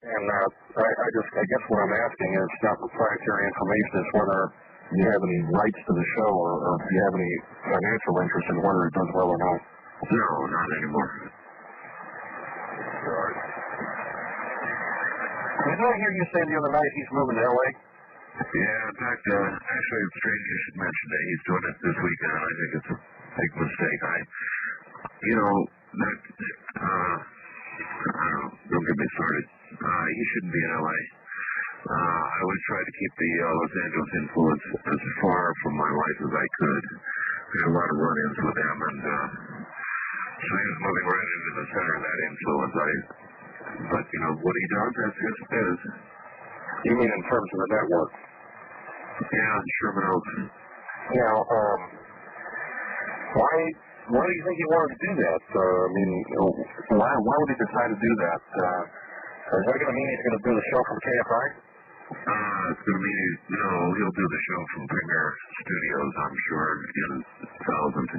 And I guess what I'm asking is not proprietary information, is whether you have any rights to the show or if you have any financial interest in whether it does well or not. No, not anymore. Right. Did I hear you say the other night he's moving to L.A.? Yeah, in fact, actually, it's strange you should mention that. He's doing it this weekend, and I think it's a big mistake. I don't know, don't get me started. He shouldn't be in L.A. I always try to keep the Los Angeles influence as far from my life as I could. I had a lot of run-ins with them, and so he was moving right into the center of that influence. But, what he does, that's his biz. You mean in terms of the network? Yeah, Sherman Oaks. Now, why do you think he wanted to do that? Why would he decide to do that? Is that going to mean he's going to do the show from KFI? It's going to mean he'll do the show from Premier Studios, I'm sure, in Thousand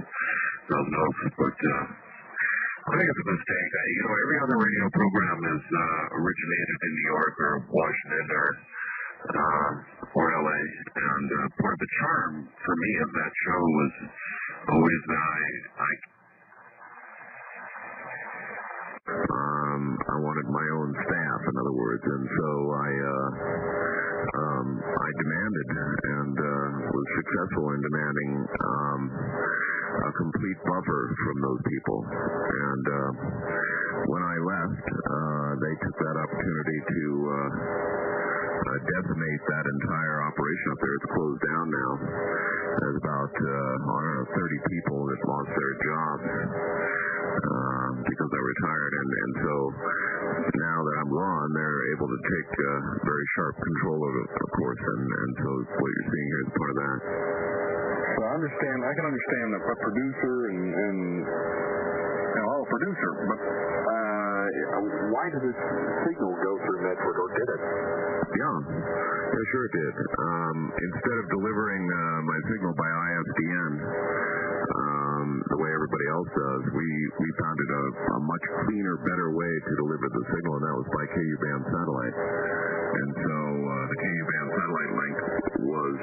Oaks. But I think it's a mistake. Every other radio program is originated in New York or Washington or LA, and part of the charm for me of that show was always that I wanted my own staff, in other words, and so I demanded and was successful in demanding a complete buffer from those people. And when I left, they took that opportunity to decimate that entire operation up there. It's closed down now. There's about 30 people that lost their jobs because I retired, and so now that I'm gone, they're able to take very sharp control of it, of course, and so what you're seeing here is part of that. So I can understand a producer and a producer, but why did this signal go through Medford, or did it? Yeah, sure it did. Instead of delivering my signal by ISDN, the way everybody else does, we found it a much cleaner, better way to deliver the signal, and that was by KU-band satellite. And so the KU-band satellite link was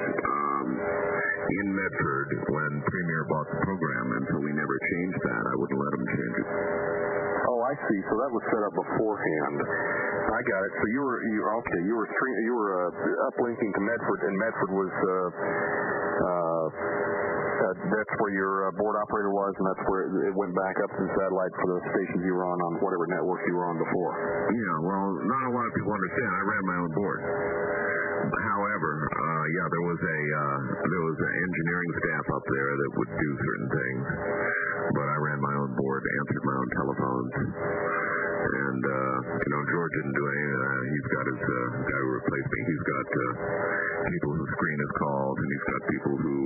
in Medford when Premier bought the program, and so we never changed that. I wouldn't let them change it. Oh, I see. So that was set up beforehand. I got it. So you were uplinking to Medford, and Medford was that's where your board operator was, and that's where it went back up to the satellite for the stations you were on whatever network you were on before. Yeah, well, not a lot of people understand. I ran my own board. However, there was an engineering staff up there that would do certain things, but I ran my own board, answered my own telephones, and George didn't do any of that. He's got his guy who replaced me. He's got people who screen his calls, and he's got people who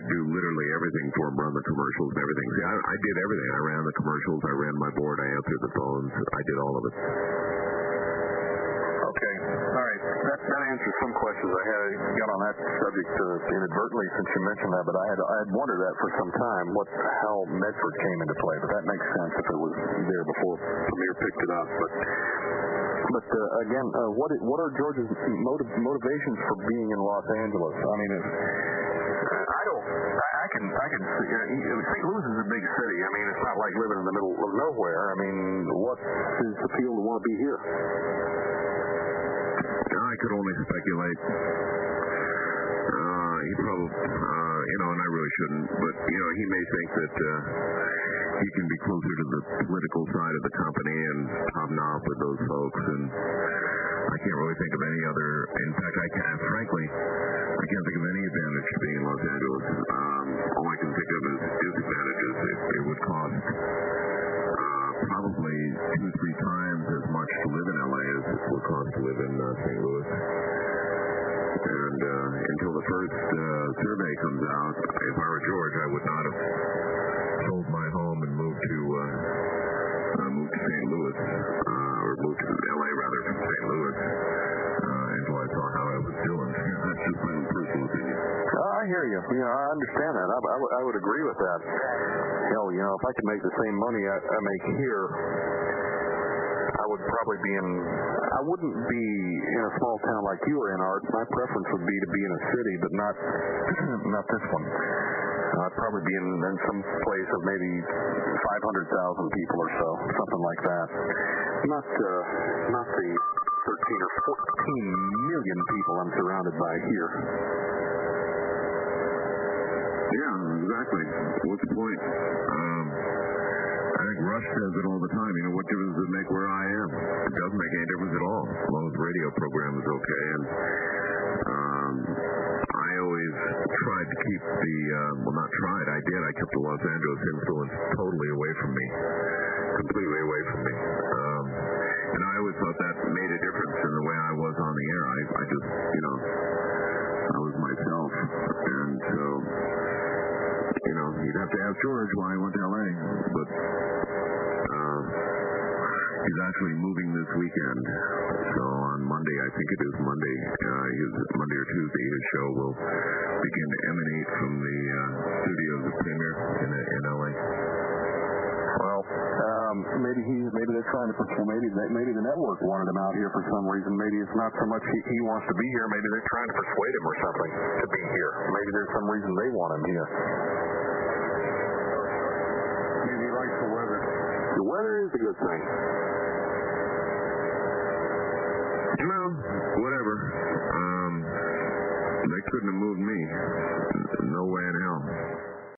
do literally everything for him, run the commercials and everything. See, I did everything. I ran the commercials, I ran my board, I answered the phones, I did all of it. Okay. All right. That answers some questions I had got on that subject inadvertently since you mentioned that, but I had wondered that for some time, how Medford came into play, but that makes sense if it was there before Premier picked it up. But again, what are George's motivations for being in Los Angeles? I mean, I can see, St. Louis is a big city. I mean, it's not like living in the middle of nowhere. I mean, what's his appeal to want to be here? I could only speculate. He probably, and I really shouldn't, but, he may think that he can be closer to the political side of the company and hobnob with those folks, and I can't really think of any other, in fact, I can't think of any advantage to being in Los Angeles. All I can think of is disadvantages. It would cost probably 2-3 times as much to live in LA as it would cost to live in St. Louis. And until the first survey comes out, if I were George, I would not have sold my home and moved to St. Louis, or moved to LA rather from St. Louis, until I saw how I was doing. That's just my own personal opinion. I hear you. I understand that. I would agree with that. Hell, if I could make the same money I make here, I would probably be in. I wouldn't be in a small town like you are in, Art. My preference would be to be in a city, but not not this one. I'd probably be in some place of maybe 500,000 people or so, something like that. Not the 13 or 14 million people I'm surrounded by here. Yeah, exactly. What's the point? I think Rush says it all the time. You know, what difference does it make where I am? It doesn't make any difference at all, as long as the radio program is okay. And I always tried to keep I did. I kept the Los Angeles influence totally away from me, completely away from me. And I always thought that made a difference in the way I was on the air. I just, I was myself. And so, you'd have to ask George why he went to L.A. But he's actually moving this weekend. So on Monday, I think it is Monday, Monday or Tuesday, his show will begin to emanate from the studios of Premier in L.A. Well, maybe they're trying to persuade. Maybe the network wanted him out here for some reason. Maybe it's not so much he wants to be here. Maybe they're trying to persuade him or something to be here. Maybe there's some reason they want him here. Maybe he likes the weather. The weather is a good thing. Well, whatever. They couldn't have moved me. No way in hell.